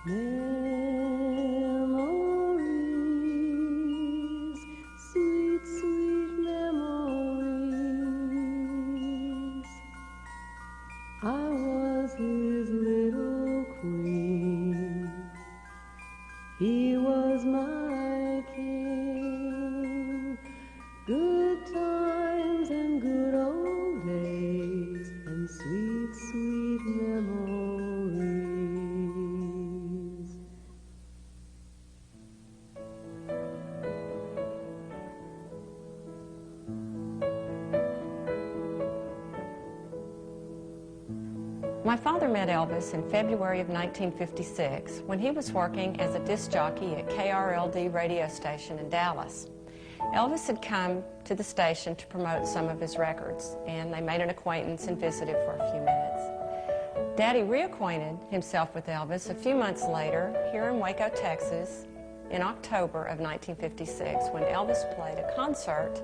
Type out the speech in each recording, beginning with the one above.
Memories, sweet, sweet memories. I was his little queen. He was my king. Good times and good old days and sweet, sweet memories. My father met Elvis in February of 1956 when he was working as a disc jockey at KRLD radio station in Dallas. Elvis had come to the station to promote some of his records, and they made an acquaintance and visited for a few minutes. Daddy reacquainted himself with Elvis a few months later here in Waco, Texas, in October of 1956 when Elvis played a concert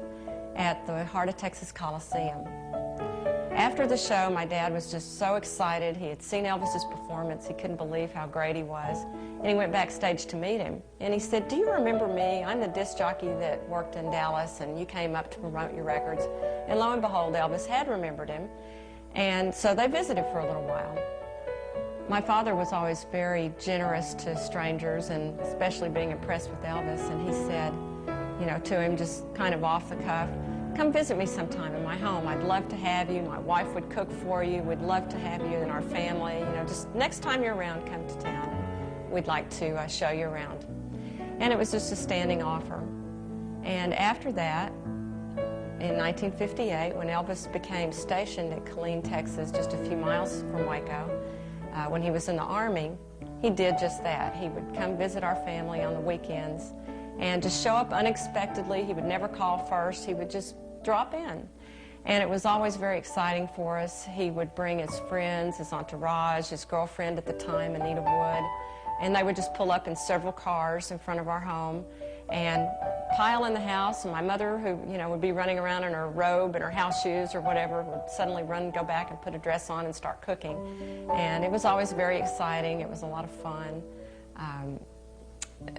at the Heart of Texas Coliseum. After the show, my dad was just so excited. He had seen Elvis's performance. He couldn't believe how great he was. And he went backstage to meet him. And he said, "Do you remember me? I'm the disc jockey that worked in Dallas, and you came up to promote your records." And lo and behold, Elvis had remembered him. And so they visited for a little while. My father was always very generous to strangers, and especially being impressed with Elvis. And he said, you know, to him just kind of off the cuff, "Come visit me sometime in my home. I'd love to have you. My wife would cook for you. We'd love to have you in our family. You know, just next time you're around, come to town. We'd like to show you around." And it was just a standing offer. And after that, in 1958, when Elvis became stationed at Killeen, Texas, just a few miles from Waco, when he was in the Army, he did just that. He would come visit our family on the weekends and just show up unexpectedly. He would never call first. He would just drop in. And it was always very exciting for us. He would bring his friends, his entourage, his girlfriend at the time, Anita Wood, and they would just pull up in several cars in front of our home and pile in the house. And my mother, who, you know, would be running around in her robe and her house shoes or whatever, would suddenly run, go back and put a dress on and start cooking. And it was always very exciting. It was a lot of fun.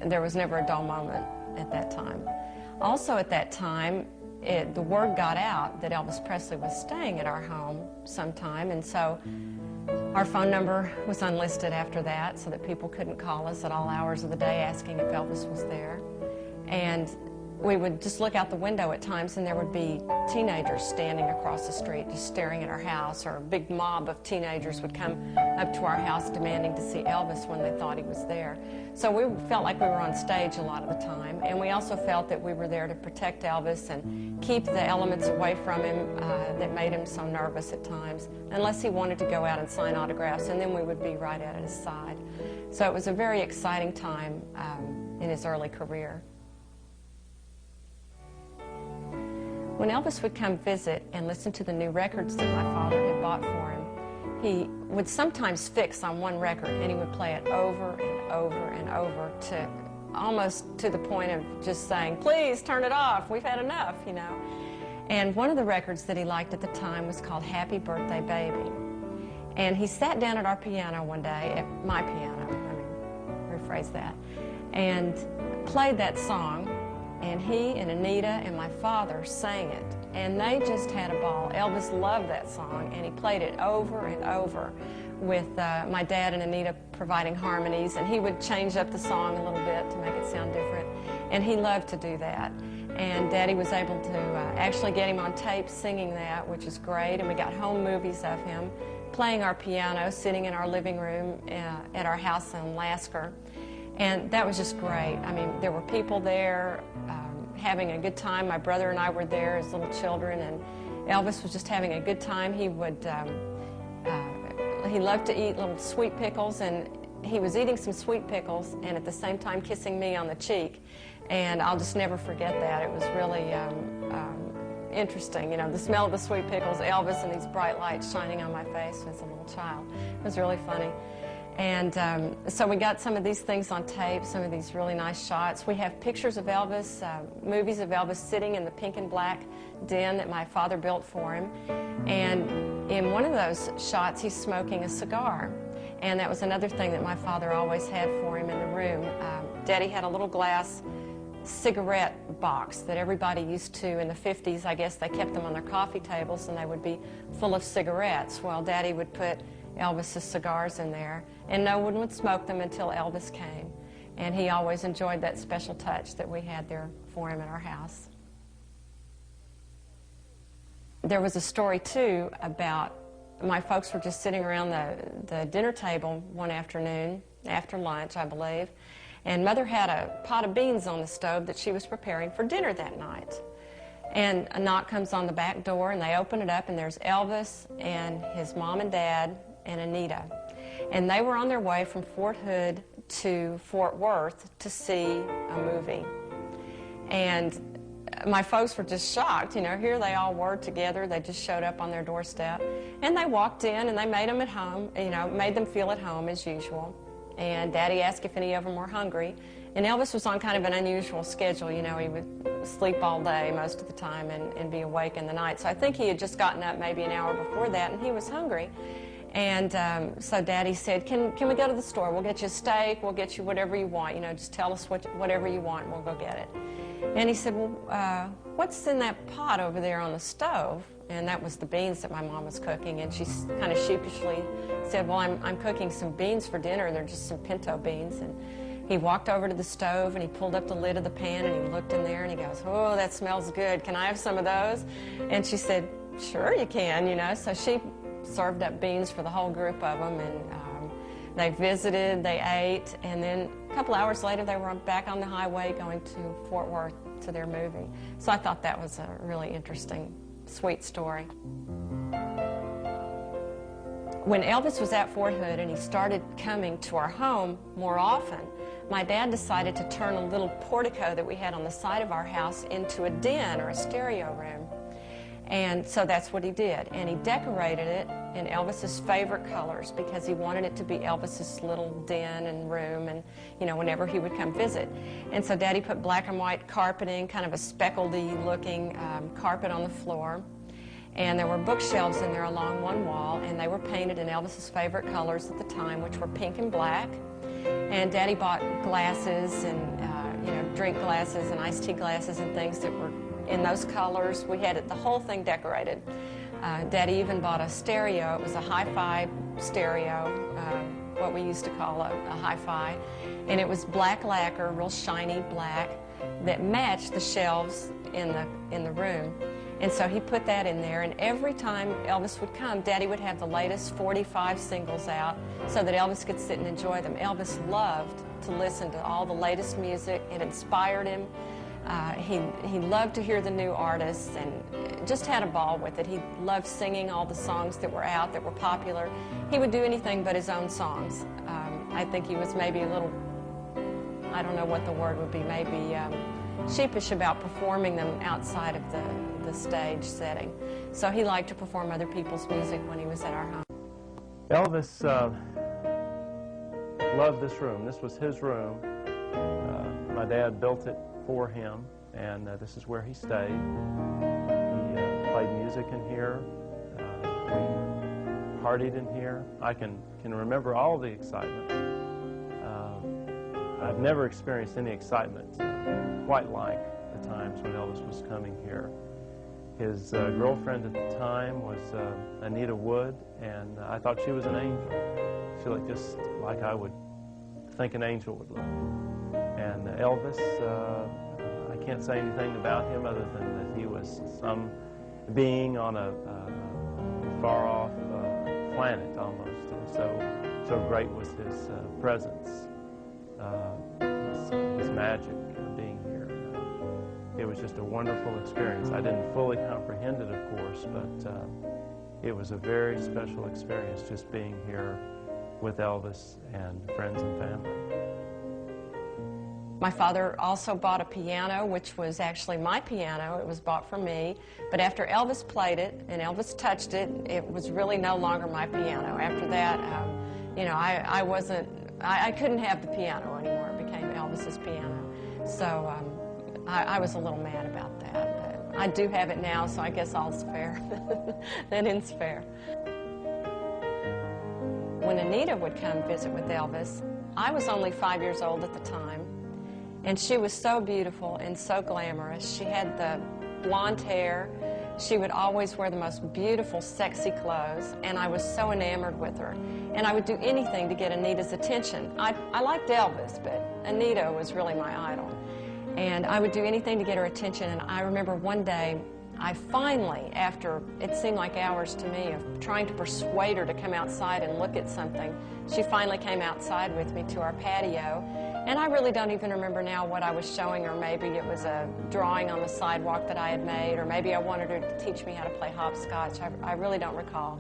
There was never a dull moment at that time. Also at that time, the word got out that Elvis Presley was staying at our home sometime, and so our phone number was unlisted after that so that people couldn't call us at all hours of the day asking if Elvis was there. And we would just look out the window at times, and there would be teenagers standing across the street just staring at our house, or a big mob of teenagers would come up to our house demanding to see Elvis when they thought he was there. So we felt like we were on stage a lot of the time, and we also felt that we were there to protect Elvis and keep the elements away from him that made him so nervous at times, unless he wanted to go out and sign autographs, and then we would be right at his side. So it was a very exciting time in his early career. When Elvis would come visit and listen to the new records that my father had bought for him, he would sometimes fix on one record, and he would play it over and over and over to almost to the point of just saying, "Please turn it off, we've had enough," you know. And one of the records that he liked at the time was called "Happy Birthday Baby." And he sat down at our piano one day, at my piano, rephrase that, and played that song. And he and Anita and my father sang it, and they just had a ball. Elvis loved that song, and he played it over and over with my dad and Anita providing harmonies, and he would change up the song a little bit to make it sound different, and he loved to do that. And Daddy was able to actually get him on tape singing that, which is great, and we got home movies of him playing our piano, sitting in our living room at our house in Lasker. And that was just great. I mean, there were people there having a good time. My brother and I were there as little children, and Elvis was just having a good time. He would, he loved to eat little sweet pickles, and he was eating some sweet pickles and at the same time kissing me on the cheek. And I'll just never forget that. It was really interesting. You know, the smell of the sweet pickles, Elvis, and these bright lights shining on my face as a little child. It was really funny. And so we got some of these things on tape, some of these really nice shots. We have pictures of Elvis, movies of Elvis sitting in the pink and black den that my father built for him. And in one of those shots, he's smoking a cigar. And that was another thing that my father always had for him in the room. Daddy had a little glass cigarette box that everybody used to in the 50s. I guess they kept them on their coffee tables and they would be full of cigarettes. Well, Daddy would put Elvis's cigars in there, and no one would smoke them until Elvis came. And he always enjoyed that special touch that we had there for him in our house. There was a story, too, about my folks were just sitting around the dinner table one afternoon, after lunch, I believe, and Mother had a pot of beans on the stove that she was preparing for dinner that night. And a knock comes on the back door, and they open it up, and there's Elvis and his mom and dad and Anita. And they were on their way from Fort Hood to Fort Worth to see a movie. And my folks were just shocked. You know, here they all were together. They just showed up on their doorstep. And they walked in, and they made them at home, you know, made them feel at home as usual. And Daddy asked if any of them were hungry. And Elvis was on kind of an unusual schedule. You know, he would sleep all day most of the time and be awake in the night. So I think he had just gotten up maybe an hour before that, and he was hungry. And so Daddy said, can we go to the store? We'll get you a steak. We'll get you whatever you want. You know, just tell us whatever you want, and we'll go get it. And he said, well, what's in that pot over there on the stove? And that was the beans that my mom was cooking. And she kind of sheepishly said, well, I'm cooking some beans for dinner. They're just some pinto beans. And he walked over to the stove, and he pulled up the lid of the pan, and he looked in there, and he goes, oh, that smells good. Can I have some of those? And she said, sure, you can, you know. So she served up beans for the whole group of them, and they visited, they ate, and then a couple hours later they were back on the highway going to Fort Worth to their movie. So I thought that was a really interesting, sweet story. When Elvis was at Fort Hood and he started coming to our home more often, my dad decided to turn a little portico that we had on the side of our house into a den or a stereo room. And so that's what he did. And he decorated it in Elvis's favorite colors because he wanted it to be Elvis's little den and room, and, you know, whenever he would come visit. And so Daddy put black and white carpeting, kind of a speckledy looking carpet on the floor. And there were bookshelves in there along one wall, and they were painted in Elvis's favorite colors at the time, which were pink and black. And Daddy bought glasses and, you know, drink glasses and iced tea glasses and things that were in those colors. We had the whole thing decorated. Daddy even bought a stereo. It was a hi-fi stereo, what we used to call a hi-fi. And it was black lacquer, real shiny black, that matched the shelves in the room. And so he put that in there, and every time Elvis would come, Daddy would have the latest 45 singles out so that Elvis could sit and enjoy them. Elvis loved to listen to all the latest music. It inspired him. He loved to hear the new artists and just had a ball with it. He loved singing all the songs that were out, that were popular. He would do anything but his own songs. I think he was maybe a little, I don't know what the word would be, maybe sheepish about performing them outside of the stage setting. So he liked to perform other people's music when he was at our home. Elvis loved this room. This was his room. My dad built it for him, and this is where he stayed. He played music in here. We partied in here. I can remember all the excitement. I've never experienced any excitement quite like the times when Elvis was coming here. His girlfriend at the time was Anita Wood, and I thought she was an angel. She looked just like I would think an angel would look. And Elvis, I can't say anything about him other than that he was some being on a far-off planet almost. And so great was his presence, his magic of being here. It was just a wonderful experience. I didn't fully comprehend it, of course, but it was a very special experience just being here with Elvis and friends and family. My father also bought a piano, which was actually my piano. It was bought for me. But after Elvis played it and Elvis touched it, it was really no longer my piano. After that, you know, I couldn't have the piano anymore. It became Elvis's piano. So I was a little mad about that. But I do have it now, so I guess all's fair. That ends fair. when Anita would come visit with Elvis, I was only 5 years old at the time, and she was so beautiful and so glamorous. She had the blonde hair. She would always wear the most beautiful, sexy clothes, and I was so enamored with her. And I would do anything to get Anita's attention. I liked Elvis, but Anita was really my idol. And I would do anything to get her attention, and I remember one day, I finally, after it seemed like hours to me of trying to persuade her to come outside and look at something, she finally came outside with me to our patio. And I really don't even remember now what I was showing her. Maybe it was a drawing on the sidewalk that I had made, or maybe I wanted her to teach me how to play hopscotch. I really don't recall.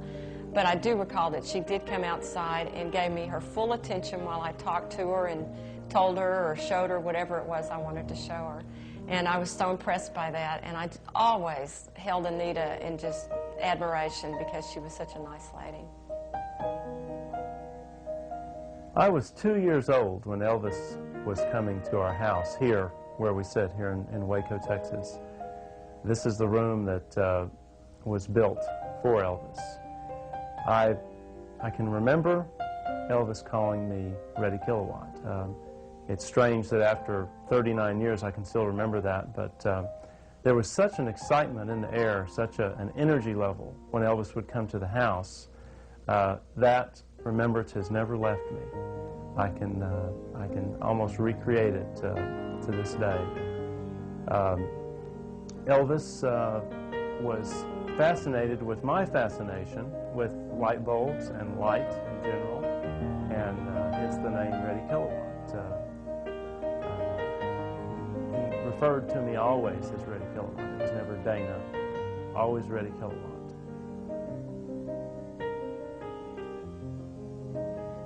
But I do recall that she did come outside and gave me her full attention while I talked to her and told her or showed her whatever it was I wanted to show her. And I was so impressed by that, and I always held Anita in just admiration because she was such a nice lady. I was 2 years old when Elvis was coming to our house here, where we sit here in Waco, Texas. This is the room that was built for Elvis. I can remember Elvis calling me Reddy Kilowatt. It's strange that after 39 years I can still remember that, but there was such an excitement in the air, such an energy level when Elvis would come to the house. That remembrance has never left me. I can almost recreate it to this day. Elvis was fascinated with my fascination with light bulbs and light in general, and hence the name Reddy Kilowatt. He referred to me always as Reddy Kilowatt. It was never Dana, always Reddy Kilowatt.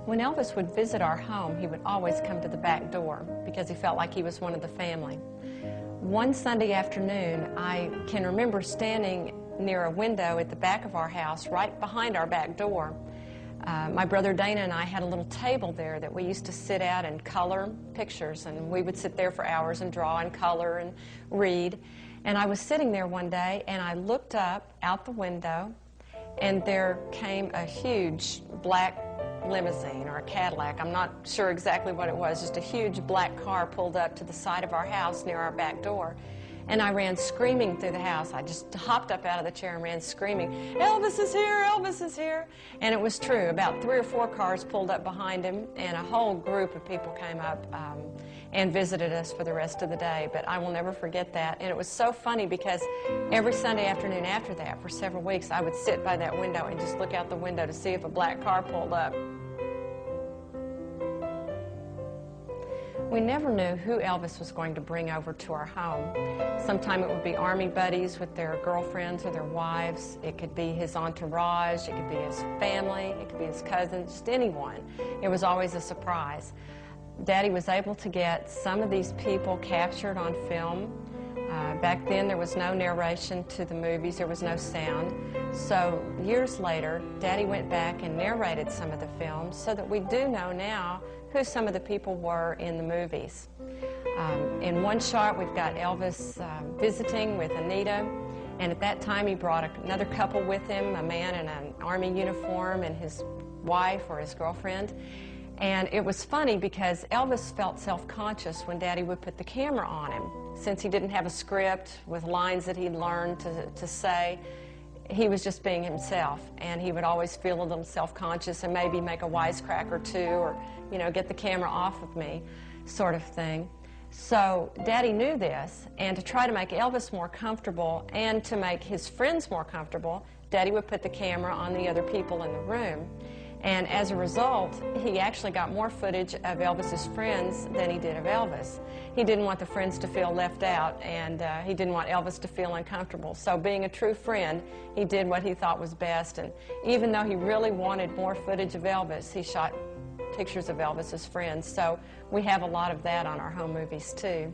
When Elvis would visit our home, he would always come to the back door because he felt like he was one of the family. One Sunday afternoon, I can remember standing near a window at the back of our house, right behind our back door. My brother Dana and I had a little table there that we used to sit at and color pictures, and we would sit there for hours and draw and color and read. And I was sitting there one day, and I looked up out the window, and there came a huge black limousine or a Cadillac. I'm not sure exactly what it was, just a huge black car pulled up to the side of our house near our back door. And I ran screaming through the house. I just hopped up out of the chair and ran screaming, "Elvis is here, Elvis is here." And it was true. About 3 or 4 cars pulled up behind him, and a whole group of people came up and visited us for the rest of the day. But I will never forget that. And it was so funny because every Sunday afternoon after that, for several weeks, I would sit by that window and just look out the window to see if a black car pulled up. We never knew who Elvis was going to bring over to our home. Sometime it would be Army buddies with their girlfriends or their wives. It could be his entourage. It could be his family. It could be his cousins, just anyone. It was always a surprise. Daddy was able to get some of these people captured on film. Back then there was no narration to the movies. There was no sound. So years later, Daddy went back and narrated some of the films so that we do know now who some of the people were in the movies. In one shot, we've got Elvis visiting with Anita, and at that time he brought another couple with him, a man in an Army uniform and his wife or his girlfriend. And it was funny because Elvis felt self-conscious when Daddy would put the camera on him. Since he didn't have a script with lines that he'd learned to say, he was just being himself, and he would always feel a little self-conscious and maybe make a wisecrack or two, or, you know, get the camera off of me, sort of thing. So Daddy knew this, and to try to make Elvis more comfortable and to make his friends more comfortable, Daddy would put the camera on the other people in the room. And as a result, he actually got more footage of Elvis's friends than he did of Elvis. He didn't want the friends to feel left out, and he didn't want Elvis to feel uncomfortable. So being a true friend, he did what he thought was best. And even though he really wanted more footage of Elvis, he shot pictures of Elvis's friends. So we have a lot of that on our home movies too.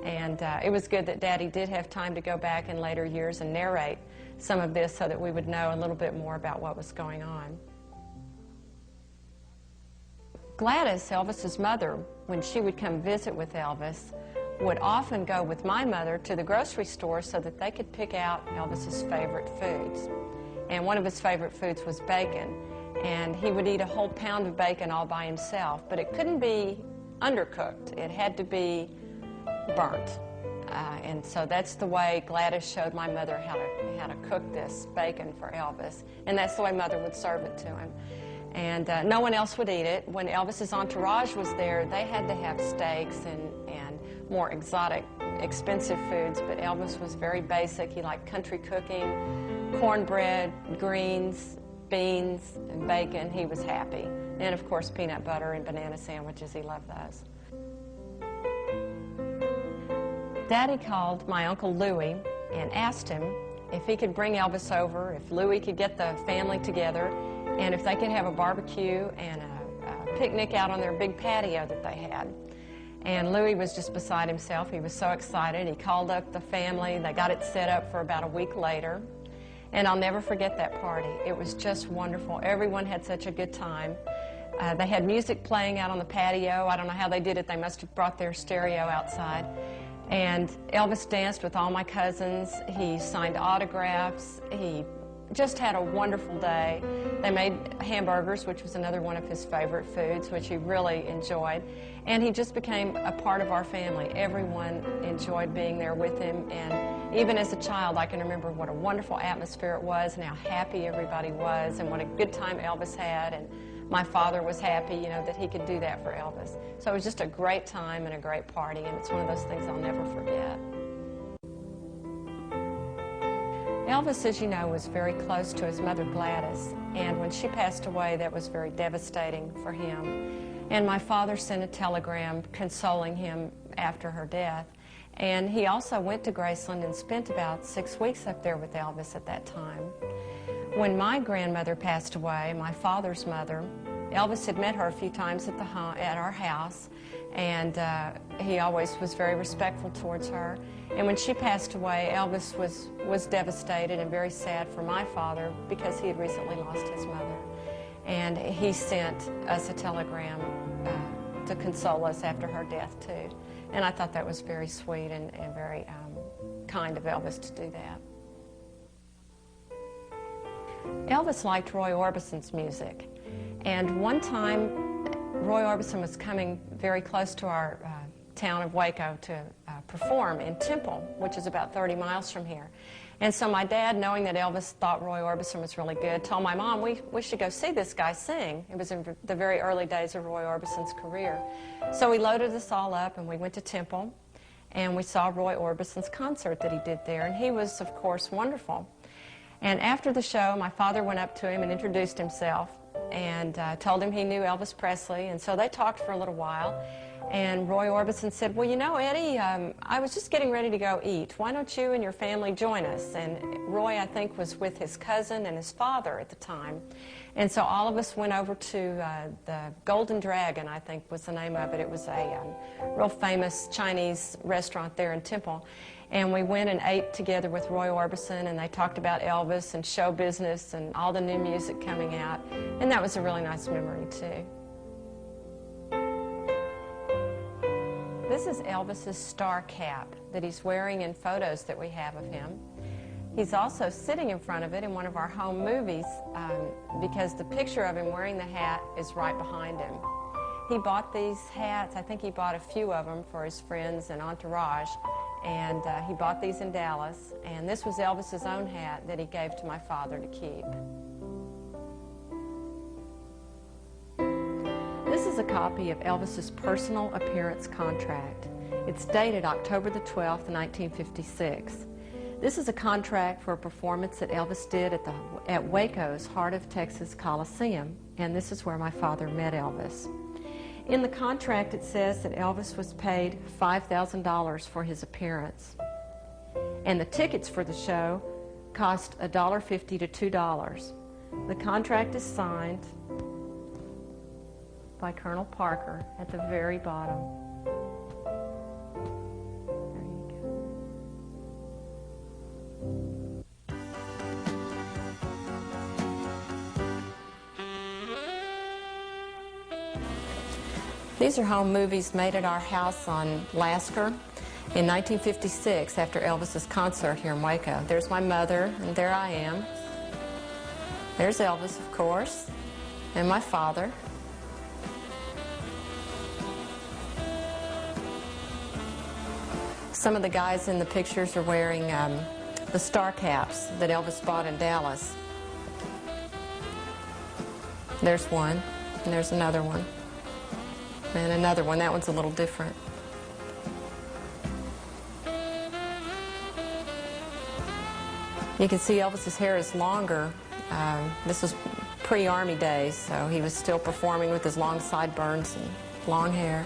And it was good that Daddy did have time to go back in later years and narrate some of this so that we would know a little bit more about what was going on. Gladys, Elvis's mother, when she would come visit with Elvis, would often go with my mother to the grocery store so that they could pick out Elvis's favorite foods. And one of his favorite foods was bacon. and he would eat a whole pound of bacon all by himself, but it couldn't be undercooked. It had to be burnt. And so that's the way Gladys showed my mother how to cook this bacon for Elvis, and that's the way Mother would serve it to him. And no one else would eat it. When Elvis's entourage was there, they had to have steaks and more exotic, expensive foods, but Elvis was very basic. He liked country cooking, cornbread, greens, beans, and bacon. He was happy. And, of course, peanut butter and banana sandwiches. He loved those. Daddy called my Uncle Louie and asked him if he could bring Elvis over, if Louie could get the family together, and if they could have a barbecue and a picnic out on their big patio that they had. And Louie was just beside himself. He was so excited. He called up the family. They got it set up for about a week later. And I'll never forget that party. It was just wonderful. Everyone had such a good time. They had music playing out on the patio. I don't know how they did it. They must have brought their stereo outside. And Elvis danced with all my cousins. He signed autographs. He just had a wonderful day. They made hamburgers, which was another one of his favorite foods, which he really enjoyed. And he just became a part of our family. Everyone enjoyed being there with him. And even as a child, I can remember what a wonderful atmosphere it was and how happy everybody was and what a good time Elvis had. And my father was happy, you know, that he could do that for Elvis. So it was just a great time and a great party, and it's one of those things I'll never forget. Elvis, as you know, was very close to his mother Gladys, and when she passed away, that was very devastating for him. And my father sent a telegram consoling him after her death. And he also went to Graceland and spent about 6 weeks up there with Elvis at that time. When my grandmother passed away, my father's mother, Elvis had met her a few times at our house, and he always was very respectful towards her. And when she passed away, Elvis was devastated and very sad for my father because he had recently lost his mother. And he sent us a telegram to console us after her death, too. And I thought that was very sweet and very kind of Elvis to do that. Elvis liked Roy Orbison's music. And one time, Roy Orbison was coming very close to our town of Waco to perform in Temple, which is about 30 miles from here. And so my dad, knowing that Elvis thought Roy Orbison was really good, told my mom, we should go see this guy sing. It was in the very early days of Roy Orbison's career. So we loaded us all up, and we went to Temple, and we saw Roy Orbison's concert that he did there. And he was, of course, wonderful. And after the show, my father went up to him and introduced himself and told him he knew Elvis Presley. And so they talked for a little while. And Roy Orbison said, well, you know, Eddie, I was just getting ready to go eat. Why don't you and your family join us? And Roy, I think, was with his cousin and his father at the time. And so all of us went over to the Golden Dragon, I think was the name of it. It was a real famous Chinese restaurant there in Temple. And we went and ate together with Roy Orbison, and they talked about Elvis and show business and all the new music coming out. And that was a really nice memory, too. This is Elvis's star cap that he's wearing in photos that we have of him. He's also sitting in front of it in one of our home movies because the picture of him wearing the hat is right behind him. He bought these hats. I think he bought a few of them for his friends and entourage, and he bought these in Dallas. And this was Elvis's own hat that he gave to my father to keep. This is a copy of Elvis's personal appearance contract. It's dated October the 12th, 1956. This is a contract for a performance that Elvis did at Waco's Heart of Texas Coliseum, and this is where my father met Elvis. In the contract, it says that Elvis was paid $5,000 for his appearance, and the tickets for the show cost $1.50 to $2. The contract is signed by Colonel Parker at the very bottom. There you go. These are home movies made at our house on Lasker in 1956 after Elvis's concert here in Waco. There's my mother, and there I am. There's Elvis, of course. and my father. Some of the guys in the pictures are wearing the star caps that Elvis bought in Dallas. There's one, and there's another one, and another one. That one's a little different. You can see Elvis's hair is longer. This was pre-Army days, so he was still performing with his long sideburns and long hair.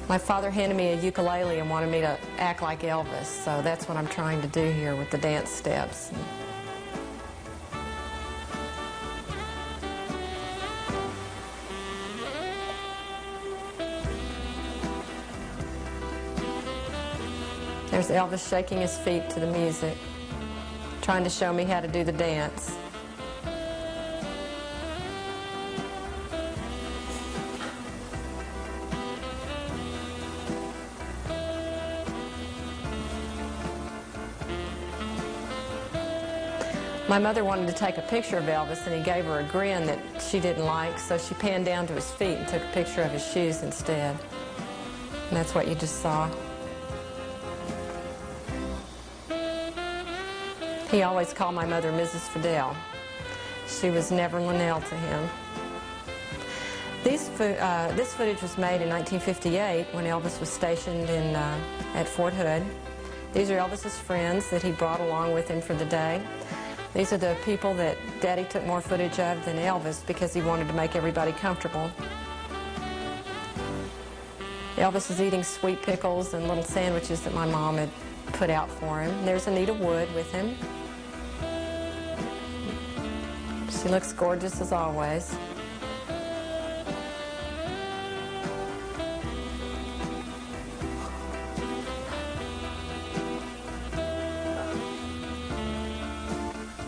My father handed me a ukulele and wanted me to act like Elvis, so that's what I'm trying to do here with the dance steps. There's Elvis shaking his feet to the music, trying to show me how to do the dance. My mother wanted to take a picture of Elvis, and he gave her a grin that she didn't like, so she panned down to his feet and took a picture of his shoes instead. And that's what you just saw. He always called my mother Mrs. Fidel. She was never Linnell to him. This footage was made in 1958 when Elvis was stationed at Fort Hood. These are Elvis's friends that he brought along with him for the day. These are the people that Daddy took more footage of than Elvis because he wanted to make everybody comfortable. Elvis is eating sweet pickles and little sandwiches that my mom had put out for him. There's Anita Wood with him. She looks gorgeous as always.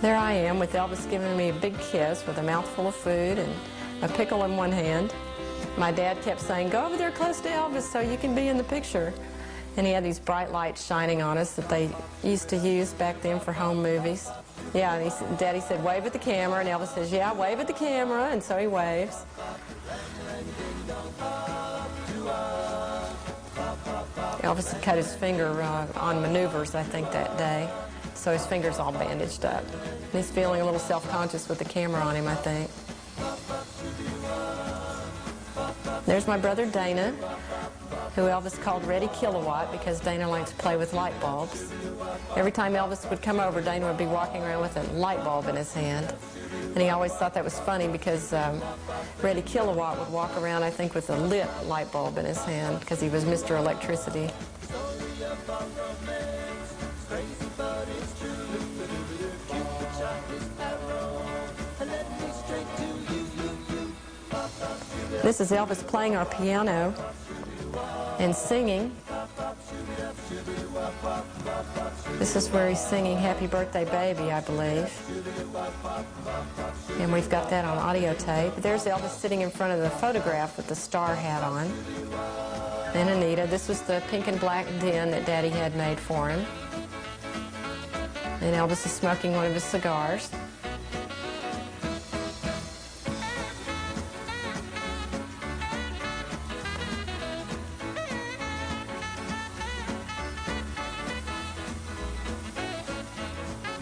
There I am with Elvis giving me a big kiss with a mouthful of food and a pickle in one hand. My dad kept saying, "Go over there close to Elvis so you can be in the picture." And he had these bright lights shining on us that they used to use back then for home movies. Yeah, and Daddy said, "Wave at the camera," and Elvis says, "Yeah, wave at the camera," and so he waves. Elvis had cut his finger on maneuvers, I think, that day, so his finger's all bandaged up. And he's feeling a little self-conscious with the camera on him, I think. There's my brother Dana, who Elvis called Reddy Kilowatt because Dana liked to play with light bulbs. Every time Elvis would come over, Dana would be walking around with a light bulb in his hand. And he always thought that was funny because Reddy Kilowatt would walk around, I think, with a lit light bulb in his hand because he was Mr. Electricity. This is Elvis playing our piano and singing. This is where he's singing Happy Birthday Baby, I believe. And we've got that on audio tape. There's Elvis sitting in front of the photograph with the star hat on. And Anita. This was the pink and black den that Daddy had made for him. And Elvis is smoking one of his cigars.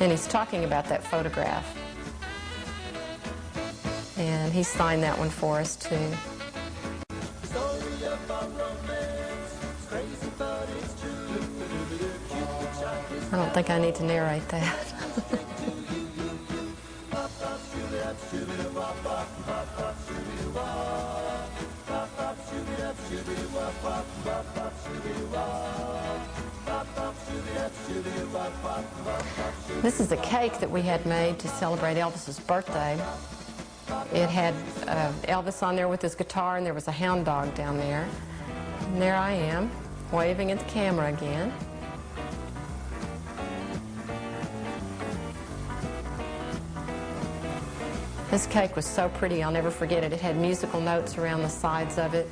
And he's talking about that photograph. And he signed that one for us, too. I don't think I need to narrate that. This is a cake that we had made to celebrate Elvis's birthday. It had Elvis on there with his guitar, and there was a hound dog down there. And there I am, waving at the camera again. This cake was so pretty, I'll never forget it. It had musical notes around the sides of it,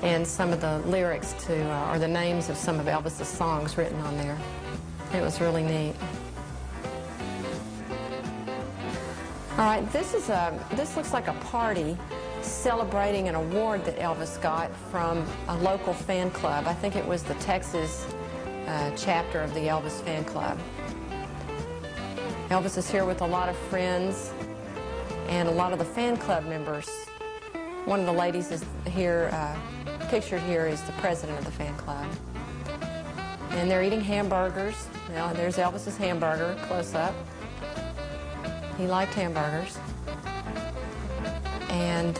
and some of the lyrics to, or the names of some of Elvis's songs written on there. It was really neat. All right, this looks like a party celebrating an award that Elvis got from a local fan club. I think it was the Texas chapter of the Elvis fan club. Elvis is here with a lot of friends and a lot of the fan club members. One of the ladies is here, pictured here is the president of the fan club. And they're eating hamburgers. Now, there's Elvis's hamburger, close up. He liked hamburgers. And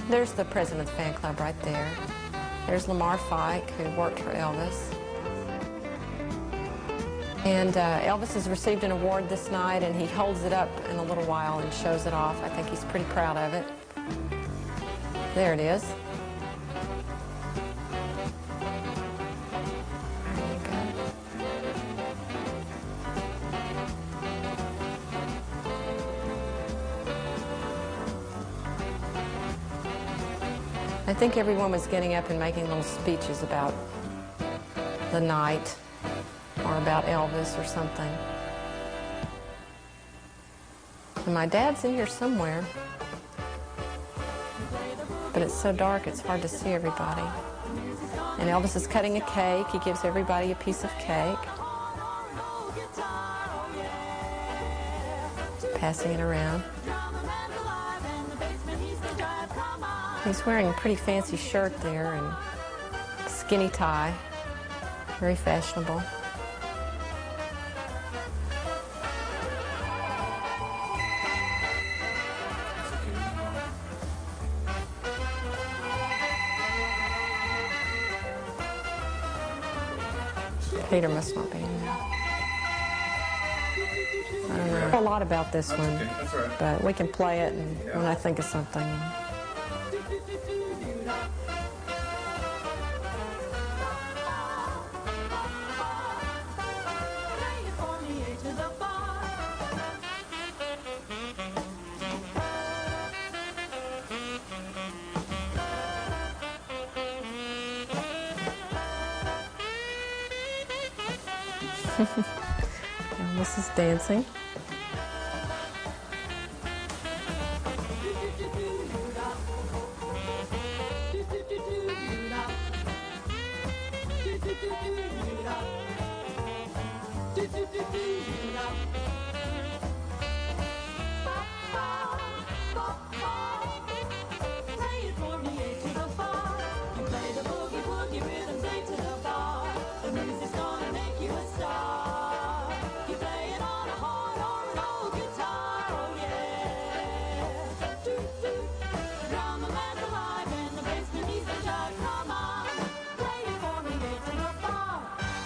there's the president of the fan club right there. There's Lamar Fike, who worked for Elvis. And Elvis has received an award this night, and he holds it up in a little while and shows it off. I think he's pretty proud of it. There it is. There you go. I think everyone was getting up and making little speeches about the night or about Elvis or something. And my dad's in here somewhere, but it's so dark it's hard to see everybody. And Elvis is cutting a cake. He gives everybody a piece of cake, passing it around. He's wearing a pretty fancy shirt there and skinny tie, very fashionable. Peter must not be in there. I don't know a lot about this one, but we can play it and when I think of something. Elvis is dancing.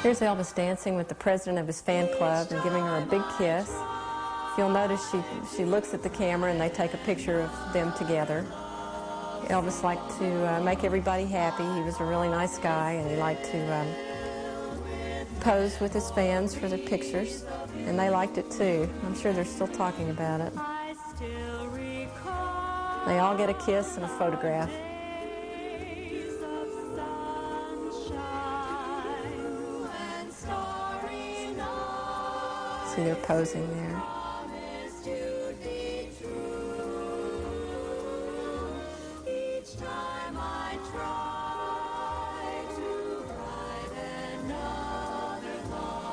Here's Elvis dancing with the president of his fan club and giving her a big kiss. If you'll notice, she looks at the camera and they take a picture of them together. Elvis liked to make everybody happy. He was a really nice guy, and he liked to pose with his fans for the pictures, and they liked it too. I'm sure they're still talking about it. They all get a kiss and a photograph. See, they're posing there.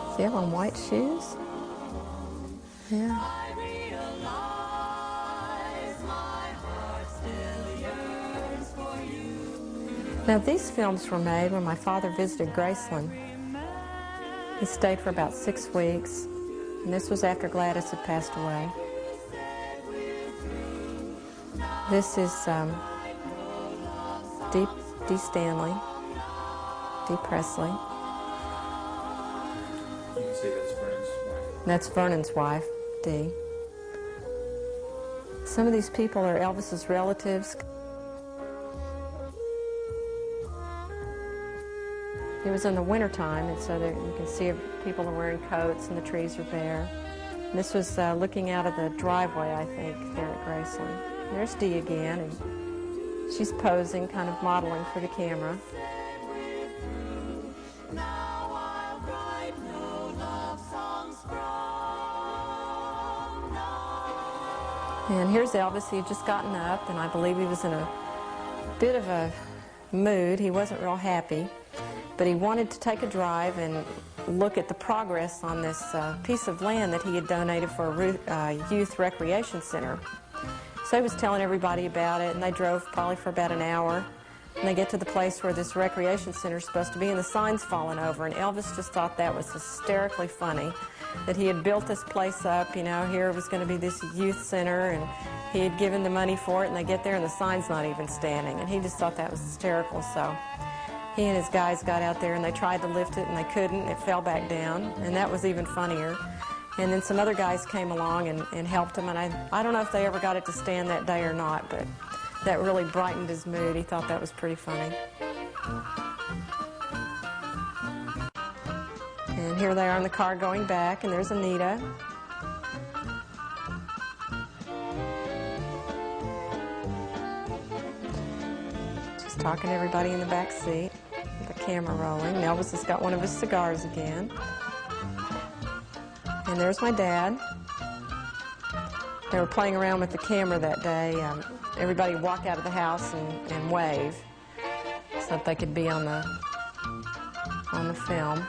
Does he have on white shoes? Yeah. Now, these films were made when my father visited Graceland. He stayed for about 6 weeks, and this was after Gladys had passed away. This is Dee Stanley, Dee Presley. You can say that's Vernon's wife. That's Vernon's wife, Dee. Some of these people are Elvis's relatives. It was in the wintertime, and so there, you can see people are wearing coats and the trees are bare. And this was looking out of the driveway, I think, there at Graceland. There's Dee again, and she's posing, kind of modeling for the camera. And here's Elvis. He had just gotten up, and I believe he was in a bit of a mood. He wasn't real happy, but he wanted to take a drive and look at the progress on this piece of land that he had donated for a youth recreation center. So he was telling everybody about it, and they drove probably for about an hour. And they get to the place where this recreation center is supposed to be, and the sign's fallen over. And Elvis just thought that was hysterically funny, that he had built this place up, you know, here was going to be this youth center, and he had given the money for it, and they get there and the sign's not even standing. And he just thought that was hysterical. So he and his guys got out there and they tried to lift it and they couldn't. It fell back down, and that was even funnier. And then some other guys came along and helped him, and I don't know if they ever got it to stand that day or not, but that really brightened his mood. He thought that was pretty funny. And here they are in the car going back, and there's Anita. Just talking to everybody in the back seat with the camera rolling. Elvis has got one of his cigars again. And there's my dad. They were playing around with the camera that day. Everybody walk out of the house and wave so that they could be on the film.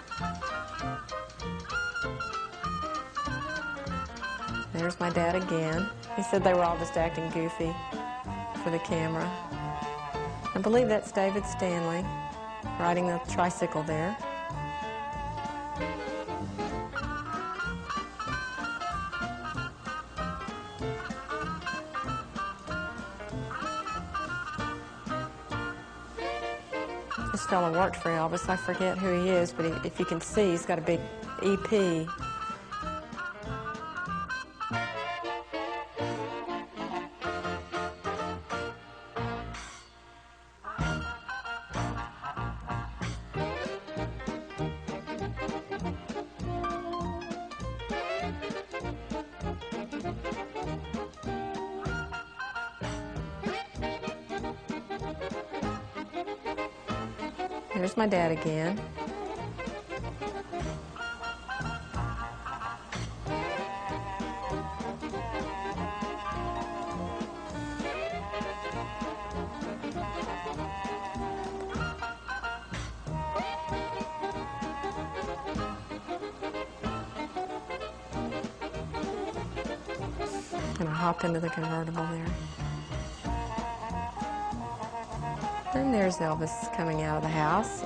There's my dad again. He said they were all just acting goofy for the camera. I believe that's David Stanley riding the tricycle there. This fellow worked for Elvis. I forget who he is, but if you can see, he's got a big EP. There's my dad again. Gonna hop into the convertible there. And there's Elvis coming out of the house.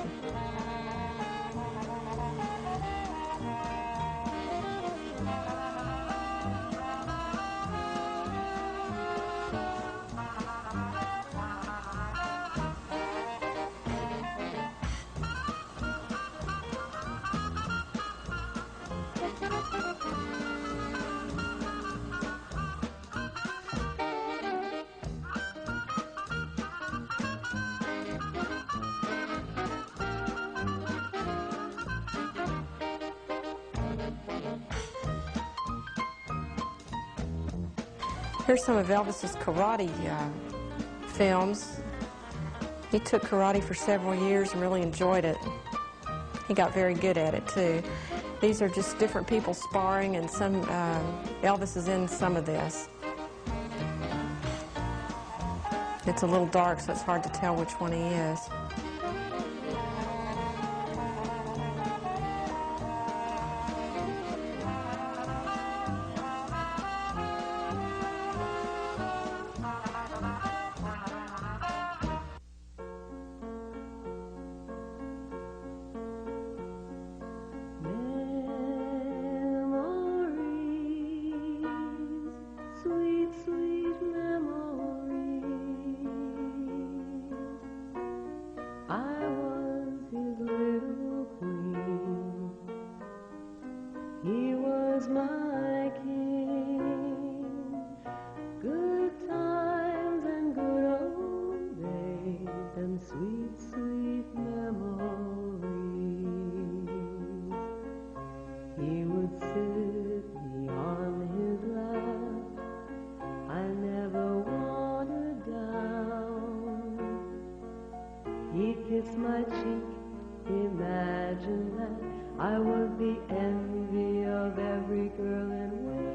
Here's some of Elvis's karate films. He took karate for several years and really enjoyed it. He got very good at it too. These are just different people sparring, and some Elvis is in some of this. It's a little dark, so it's hard to tell which one he is. My king, good times and good old days and sweet, sweet memories. He would sit me on his lap, I never wanted down. He'd kiss my cheek, imagine that I was the envy of every girl in Wales.